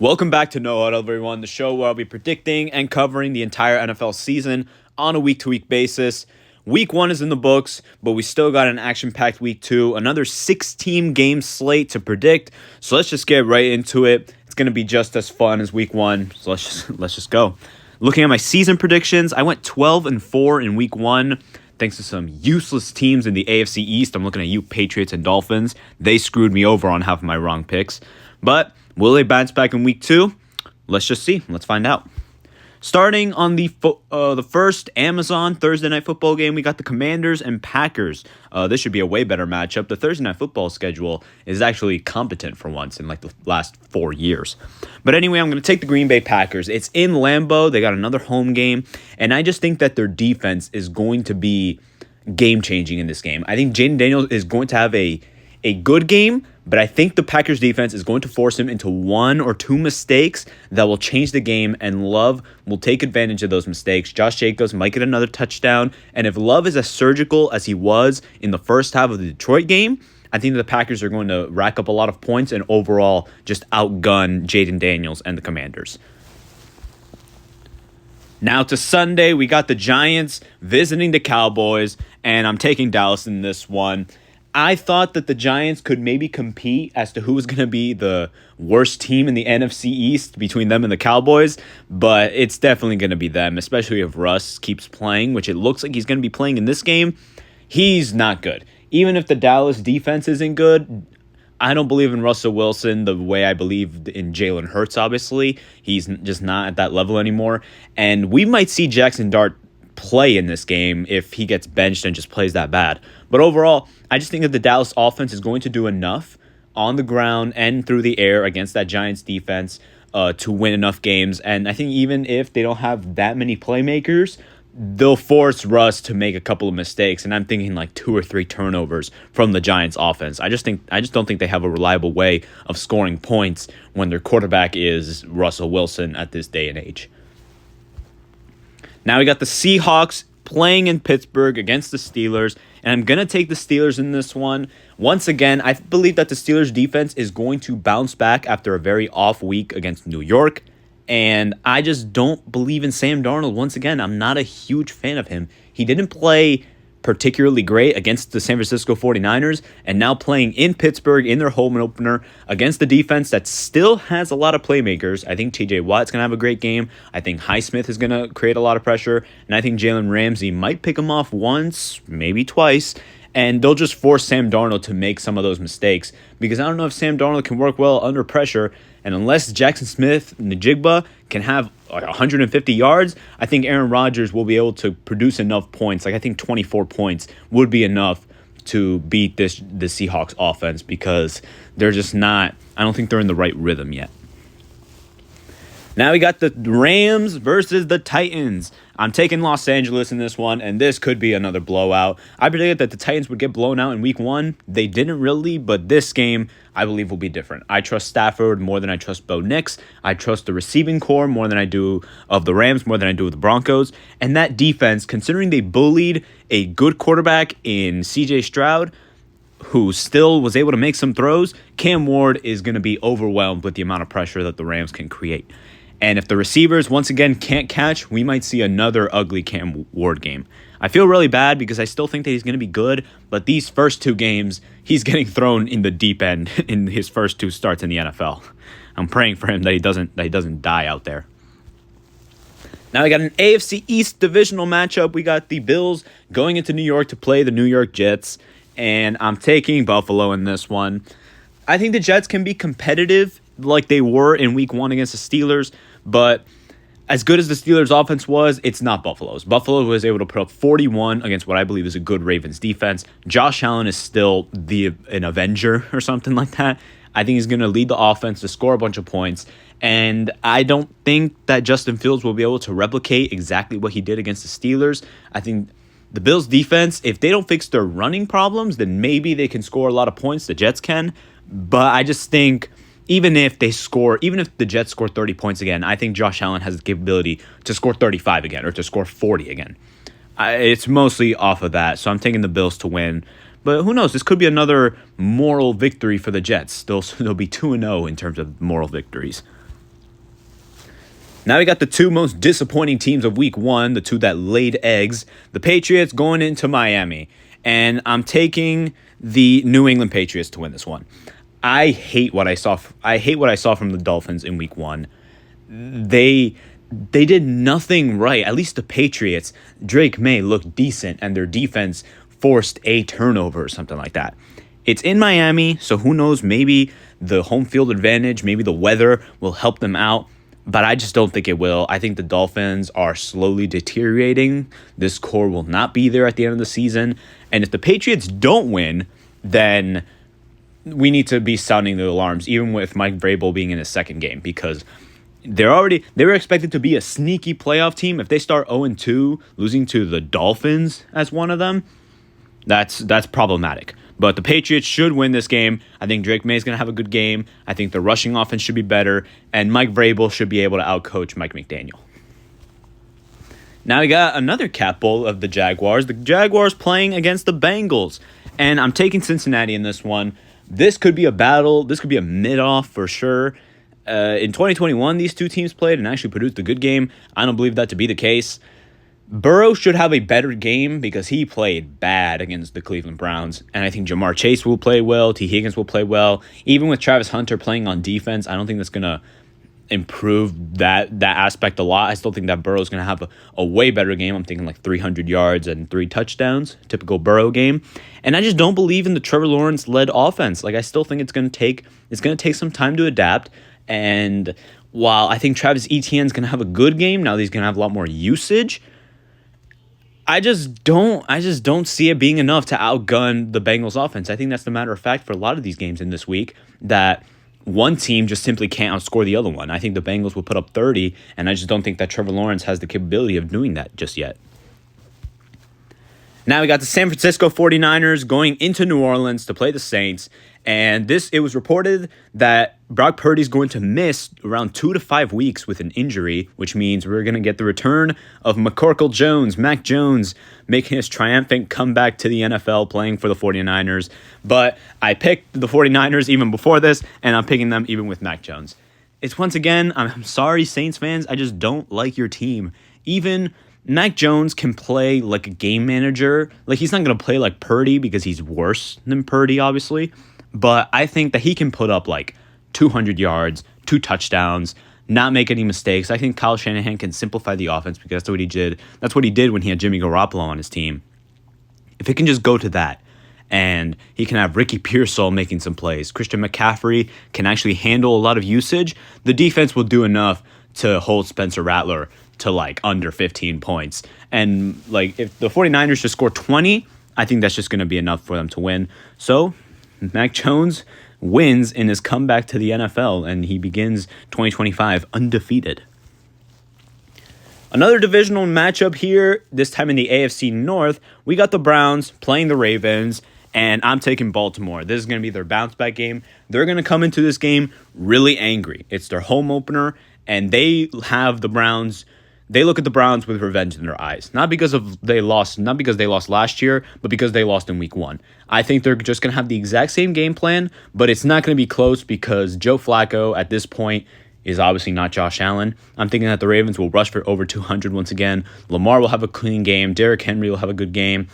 Welcome back to No Huddle, everyone, the show where I'll be predicting and covering the entire NFL season on a week-to-week basis. Week 1 is in the books, but we still got an action-packed Week 2, another 6-team game slate to predict. So let's just get right into it. It's going to be just as fun as Week 1, so let's just go. Looking at my season predictions, I went 12-4 in Week 1. Thanks to some useless teams in the AFC East. I'm looking at you, Patriots and Dolphins. They screwed me over on half of my wrong picks. But will they bounce back in Week 2? Let's just see. Let's find out. Starting on the first Amazon Thursday Night Football game, we got the Commanders and Packers. This should be a way better matchup. The Thursday Night Football schedule is actually competent for once in like the last 4 years. But anyway, I'm going to take the Green Bay Packers. It's in Lambeau. They got another home game. And I just think that their defense is going to be game-changing in this game. I think Jaden Daniels is going to have a good game, but I think the Packers defense is going to force him into 1 or 2 mistakes that will change the game, and Love will take advantage of those mistakes. Josh Jacobs might get another touchdown, and if Love is as surgical as he was in the first half of the Detroit game, I think the Packers are going to rack up a lot of points and overall just outgun Jaden Daniels and the Commanders. Now to Sunday, we got the Giants visiting the Cowboys, and I'm taking Dallas in this one. I thought that the Giants could maybe compete as to who was going to be the worst team in the NFC East between them and the Cowboys, but it's definitely going to be them, especially if Russ keeps playing, which it looks like he's going to be playing in this game. He's not good. Even if the Dallas defense isn't good, I don't believe in Russell Wilson the way I believed in Jalen Hurts, obviously. He's just not at that level anymore, and we might see Jackson Dart play in this game if he gets benched and just plays that bad. But overall, I just think that the Dallas offense is going to do enough on the ground and through the air against that Giants defense to win enough games. And I think even if they don't have that many playmakers, they'll force Russ to make a couple of mistakes. And I'm thinking like 2 or 3 turnovers from the Giants offense. I just don't think they have a reliable way of scoring points when their quarterback is Russell Wilson at this day and age. Now we got the Seahawks playing in Pittsburgh against the Steelers, and I'm going to take the Steelers in this one. Once again, I believe that the Steelers defense is going to bounce back after a very off week against New York, and I just don't believe in Sam Darnold. Once again, I'm not a huge fan of him. He didn't play particularly great against the San Francisco 49ers, and now playing in Pittsburgh in their home opener against the defense that still has a lot of playmakers. I think TJ Watt's going to have a great game. I think Highsmith is going to create a lot of pressure, and I think Jalen Ramsey might pick him off once, maybe twice, and they'll just force Sam Darnold to make some of those mistakes, because I don't know if Sam Darnold can work well under pressure, and unless Jackson Smith-Njigba can have 150 yards, I think Aaron Rodgers will be able to produce enough points. Like I think 24 points would be enough to beat the Seahawks offense, because they're just not, I don't think they're in the right rhythm yet. Now we got the Rams versus the Titans. I'm taking Los Angeles in this one, and this could be another blowout. I predicted that the Titans would get blown out in Week 1. They didn't really, but this game, I believe, will be different. I trust Stafford more than I trust Bo Nix. I trust the receiving core more than I do of the Rams, more than I do of the Broncos. And that defense, considering they bullied a good quarterback in C.J. Stroud, who still was able to make some throws, Cam Ward is going to be overwhelmed with the amount of pressure that the Rams can create. And if the receivers, once again, can't catch, we might see another ugly Cam Ward game. I feel really bad because I still think that he's going to be good, but these first 2 games, he's getting thrown in the deep end in his first 2 starts in the NFL. I'm praying for him that he doesn't die out there. Now we got an AFC East divisional matchup. We got the Bills going into New York to play the New York Jets, and I'm taking Buffalo in this one. I think the Jets can be competitive like they were in Week 1 against the Steelers, but as good as the Steelers' offense was, it's not Buffalo's. Buffalo was able to put up 41 against what I believe is a good Ravens defense. Josh Allen is still an Avenger or something like that. I think he's going to lead the offense to score a bunch of points, and I don't think that Justin Fields will be able to replicate exactly what he did against the Steelers. I think the Bills' defense, if they don't fix their running problems, then maybe they can score a lot of points. The Jets can, but I just think even if the Jets score 30 points again, I think Josh Allen has the capability to score 35 again or to score 40 again. It's mostly off of that, so I'm taking the Bills to win. But who knows? This could be another moral victory for the Jets. They'll be 2-0 in terms of moral victories. Now we got the two most disappointing teams of week one, the two that laid eggs. The Patriots going into Miami. And I'm taking the New England Patriots to win this one. I hate what I saw from the Dolphins in week one. They did nothing right. At least the Patriots, Drake May looked decent and their defense forced a turnover or something like that. It's in Miami, so who knows, maybe the home field advantage, maybe the weather will help them out, but I just don't think it will. I think the Dolphins are slowly deteriorating. This core will not be there at the end of the season, and if the Patriots don't win, then we need to be sounding the alarms, even with Mike Vrabel being in his second game, because they were expected to be a sneaky playoff team. If they start 0-2, losing to the Dolphins as one of them, that's problematic. But the Patriots should win this game. I think Drake May is going to have a good game. I think the rushing offense should be better. And Mike Vrabel should be able to outcoach Mike McDaniel. Now we got another cat bowl of the Jaguars. The Jaguars playing against the Bengals. And I'm taking Cincinnati in this one. This could be a battle. This could be a mid-off for sure. In 2021, these two teams played and actually produced a good game. I don't believe that to be the case. Burrow should have a better game because he played bad against the Cleveland Browns. And I think Jamar Chase will play well. T. Higgins will play well. Even with Travis Hunter playing on defense, I don't think that's going to improve that aspect a lot. I still think that Burrow's going to have a way better game. I'm thinking like 300 yards and 3 touchdowns. Typical Burrow game. And I just don't believe in the Trevor Lawrence-led offense. Like, I still think it's going to take some time to adapt. And while I think Travis Etienne's going to have a good game, now that he's going to have a lot more usage, I just don't see it being enough to outgun the Bengals offense. I think that's the matter of fact for a lot of these games in this week, that one team just simply can't outscore the other one. I think the Bengals will put up 30, and I just don't think that Trevor Lawrence has the capability of doing that just yet. Now we got the San Francisco 49ers going into New Orleans to play the Saints. And it was reported that Brock Purdy's going to miss around 2 to 5 weeks with an injury, which means we're going to get the return of McCorkle Jones, Mac Jones, making his triumphant comeback to the NFL playing for the 49ers. But I picked the 49ers even before this, and I'm picking them even with Mac Jones. It's once again, I'm sorry, Saints fans, I just don't like your team. Even Mac Jones can play like a game manager. Like, he's not going to play like Purdy because he's worse than Purdy, obviously. But I think that he can put up like 200 yards, 2 touchdowns, not make any mistakes. I think Kyle Shanahan can simplify the offense because that's what he did. That's what he did when he had Jimmy Garoppolo on his team. If it can just go to that, and he can have Ricky Pearsall making some plays, Christian McCaffrey can actually handle a lot of usage, the defense will do enough to hold Spencer Rattler to like under 15 points. And like, if the 49ers just score 20, I think that's just going to be enough for them to win. So Mac Jones wins in his comeback to the NFL, and he begins 2025 undefeated. Another divisional matchup here, this time in the AFC North, we got the Browns playing the Ravens, and I'm taking Baltimore. This is going to be their bounce-back game. They're going to come into this game really angry. It's their home opener, and they have the Browns. They look at the Browns with revenge in their eyes. Not because they lost last year, but because they lost in week one. I think they're just going to have the exact same game plan, but it's not going to be close because Joe Flacco at this point is obviously not Josh Allen. I'm thinking that the Ravens will rush for over 200 once again. Lamar will have a clean game. Derrick Henry will have a good game.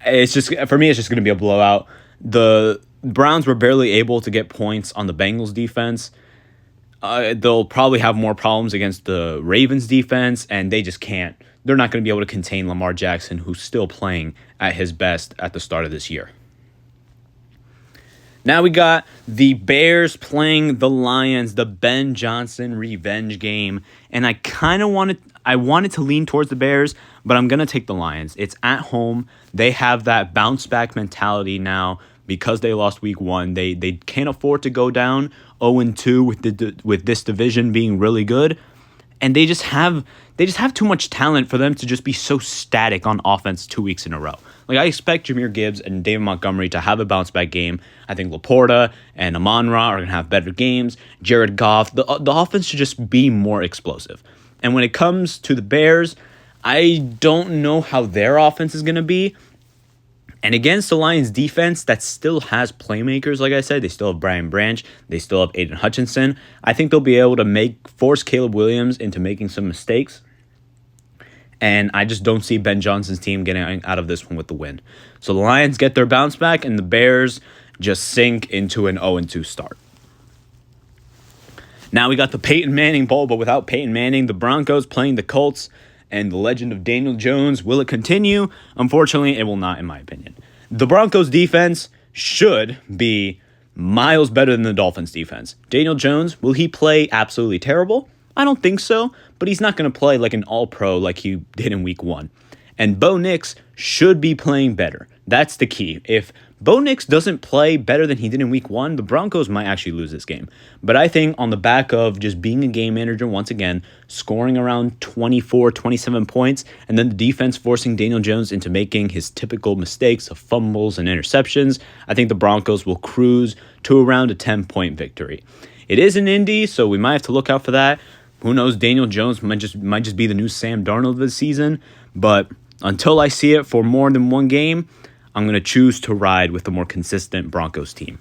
It's just, for me, it's just going to be a blowout. The Browns were barely able to get points on the Bengals defense. They'll probably have more problems against the Ravens defense, and they just can't. They're not going to be able to contain Lamar Jackson, who's still playing at his best at the start of this year. Now we got the Bears playing the Lions, the Ben Johnson revenge game, and I wanted to lean towards the Bears, but I'm going to take the Lions. It's at home. They have that bounce back mentality now. Because they lost week one, they can't afford to go down 0-2 with this division being really good, and they just have too much talent for them to just be so static on offense 2 weeks in a row. Like, I expect Jahmyr Gibbs and David Montgomery to have a bounce back game. I think Laporta and Amon-Ra are going to have better games. Jared Goff, the offense should just be more explosive. And when it comes to the Bears, I don't know how their offense is going to be. And against the Lions defense that still has playmakers, like I said, they still have Brian Branch, they still have Aiden Hutchinson. I think they'll be able to force Caleb Williams into making some mistakes. And I just don't see Ben Johnson's team getting out of this one with the win. So the Lions get their bounce back, and the Bears just sink into an 0-2 start. Now we got the Peyton Manning Bowl, but without Peyton Manning, the Broncos playing the Colts, and the legend of Daniel Jones. Will it continue? Unfortunately, it will not, in my opinion. The Broncos defense should be miles better than the Dolphins defense. Daniel Jones, will he play absolutely terrible? I don't think so, but he's not going to play like an all-pro like he did in week 1. And Bo Nix should be playing better. That's the key. If Bo Nix doesn't play better than he did in week 1, the Broncos might actually lose this game. But I think on the back of just being a game manager once again, scoring around 24, 27 points, and then the defense forcing Daniel Jones into making his typical mistakes of fumbles and interceptions, I think the Broncos will cruise to around a 10-point victory. It is in Indy, so we might have to look out for that. Who knows, Daniel Jones might just be the new Sam Darnold this season, but until I see it for more than one game, I'm going to choose to ride with the more consistent Broncos team.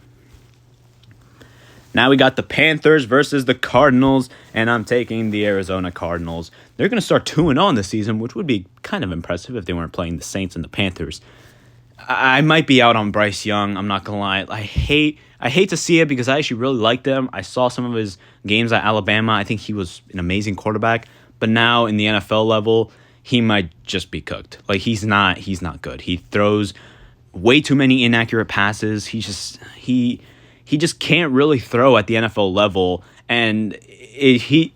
Now we got the Panthers versus the Cardinals, and I'm taking the Arizona Cardinals. They're going to start 2-0 this season, which would be kind of impressive if they weren't playing the Saints and the Panthers. I might be out on Bryce Young, I'm not going to lie. I hate to see it because I actually really liked him. I saw some of his games at Alabama. I think he was an amazing quarterback, but now in the NFL level, he might just be cooked. Like he's not good. He throws way too many inaccurate passes. He just can't really throw at the NFL level. And if he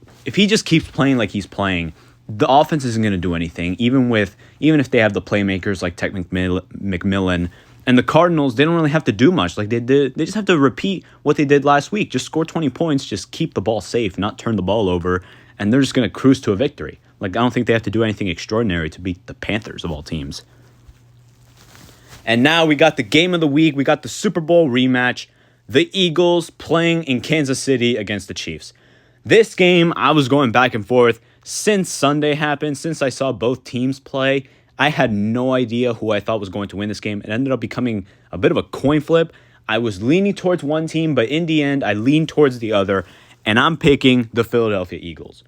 just keeps playing like he's playing, the offense isn't going to do anything. Even if they have the playmakers like Tech McMillan and the Cardinals, they don't really have to do much. Like they just have to repeat what they did last week. Just score 20 points. Just keep the ball safe, not turn the ball over, and they're just going to cruise to a victory. Like I don't think they have to do anything extraordinary to beat the Panthers of all teams. And now we got the game of the week. We got the Super Bowl rematch. The Eagles playing in Kansas City against the Chiefs. This game, I was going back and forth since Sunday happened, since I saw both teams play. I had no idea who I thought was going to win this game. It ended up becoming a bit of a coin flip. I was leaning towards one team, but in the end, I leaned towards the other, and I'm picking the Philadelphia Eagles.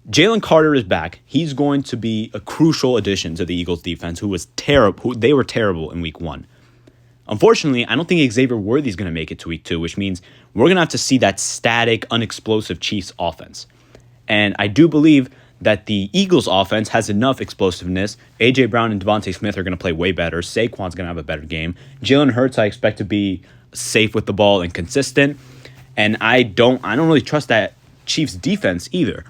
Jalen Carter is back. He's going to be a crucial addition to the Eagles defense, who was terrible. They were terrible in week 1. Unfortunately, I don't think Xavier Worthy is going to make it to week 2, which means we're going to have to see that static, unexplosive Chiefs offense. And I do believe that the Eagles offense has enough explosiveness. A.J. Brown and Devontae Smith are going to play way better. Saquon's going to have a better game. Jalen Hurts, I expect to be safe with the ball and consistent. And I don't really trust that Chiefs defense either.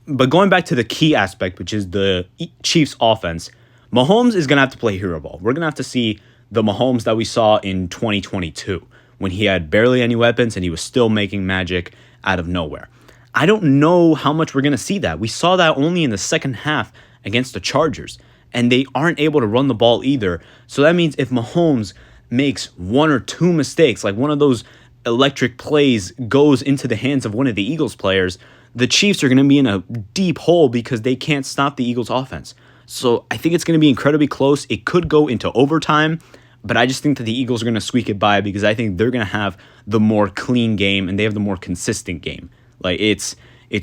But going back to the key aspect, which is the Chiefs offense, Mahomes is going to have to play hero ball. We're going to have to see the Mahomes that we saw in 2022 when he had barely any weapons and he was still making magic out of nowhere. I don't know how much we're going to see that. We saw that only in the second half against the Chargers, and they aren't able to run the ball either. So that means if Mahomes makes one or two mistakes, like one of those electric plays goes into the hands of one of the Eagles players, the Chiefs are going to be in a deep hole because they can't stop the Eagles offense. So I think it's going to be incredibly close. It could go into overtime, but I just think that the Eagles are going to squeak it by because I think they're going to have the more clean game and they have the more consistent game. Like it's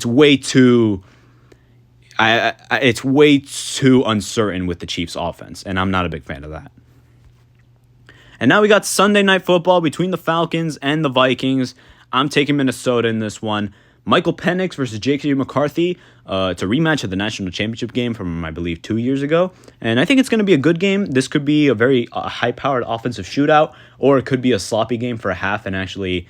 way too uncertain with the Chiefs offense, and I'm not a big fan of that. And now we got Sunday Night Football between the Falcons and the Vikings. I'm taking Minnesota in this one. Michael Penix versus J.K. McCarthy. It's a rematch of the national championship game from, I believe, 2 years ago. And I think it's going to be a good game. This could be a very high-powered offensive shootout, or it could be a sloppy game for a half and actually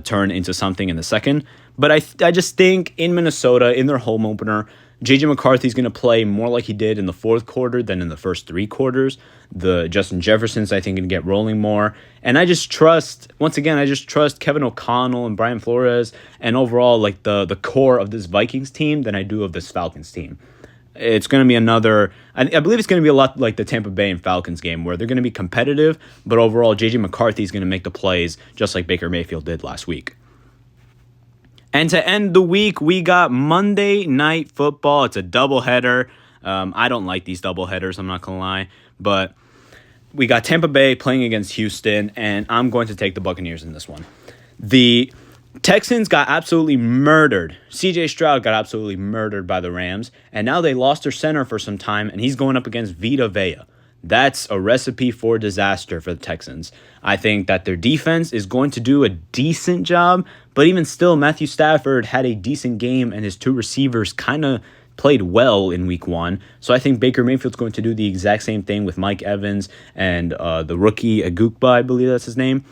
turn into something in the second. But I just think in Minnesota, in their home opener, J.J. McCarthy's going to play more like he did in the fourth quarter than in the first three quarters. The Justin Jefferson's, I think, going to get rolling more. And I just trust Kevin O'Connell and Brian Flores and overall like the core of this Vikings team than I do of this Falcons team. It's going to be I believe it's going to be a lot like the Tampa Bay and Falcons game where they're going to be competitive, but overall J.J. McCarthy's going to make the plays just like Baker Mayfield did last week. And to end the week, we got Monday Night Football. It's a doubleheader. I don't like these doubleheaders, I'm not going to lie. But we got Tampa Bay playing against Houston, and I'm going to take the Buccaneers in this one. The Texans got absolutely murdered. C.J. Stroud got absolutely murdered by the Rams, and now they lost their center for some time, and he's going up against Vita Vea. That's a recipe for disaster for the Texans. I think that their defense is going to do a decent job, but even still, Matthew Stafford had a decent game, and his two receivers kind of played well in week 1. So I think Baker Mayfield's going to do the exact same thing with Mike Evans and the rookie Agukba, I believe that's his name.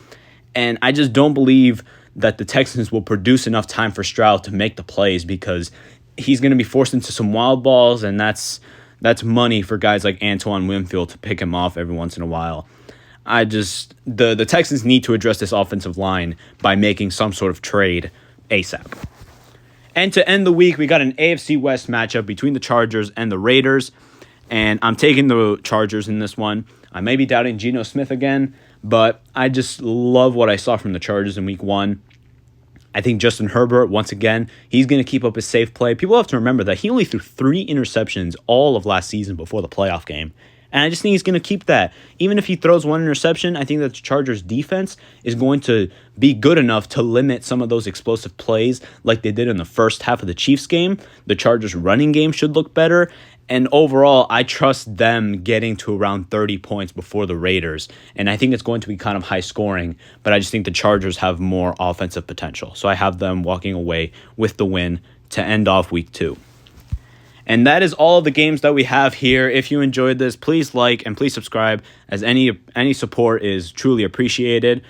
And I just don't believe that the Texans will produce enough time for Stroud to make the plays, because he's going to be forced into some wild balls, and that's money for guys like Antoine Winfield to pick him off every once in a while. The Texans need to address this offensive line by making some sort of trade ASAP. And to end the week, we got an AFC West matchup between the Chargers and the Raiders, and I'm taking the Chargers in this one. I may be doubting Geno Smith again, but I just love what I saw from the Chargers in week 1. I think Justin Herbert, once again, he's going to keep up his safe play. People have to remember that he only threw 3 interceptions all of last season before the playoff game. And I just think he's going to keep that. Even if he throws 1 interception, I think that the Chargers defense is going to be good enough to limit some of those explosive plays like they did in the first half of the Chiefs game. The Chargers running game should look better. And overall, I trust them getting to around 30 points before the Raiders. And I think it's going to be kind of high scoring, but I just think the Chargers have more offensive potential. So I have them walking away with the win to end off week 2. And that is all of the games that we have here. If you enjoyed this, please like and please subscribe, as any support is truly appreciated.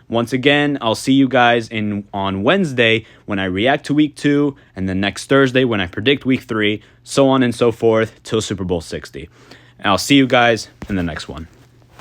Once again, I'll see you guys on Wednesday when I react to week 2, and then next Thursday when I predict week 3, so on and so forth till Super Bowl 60. And I'll see you guys in the next one.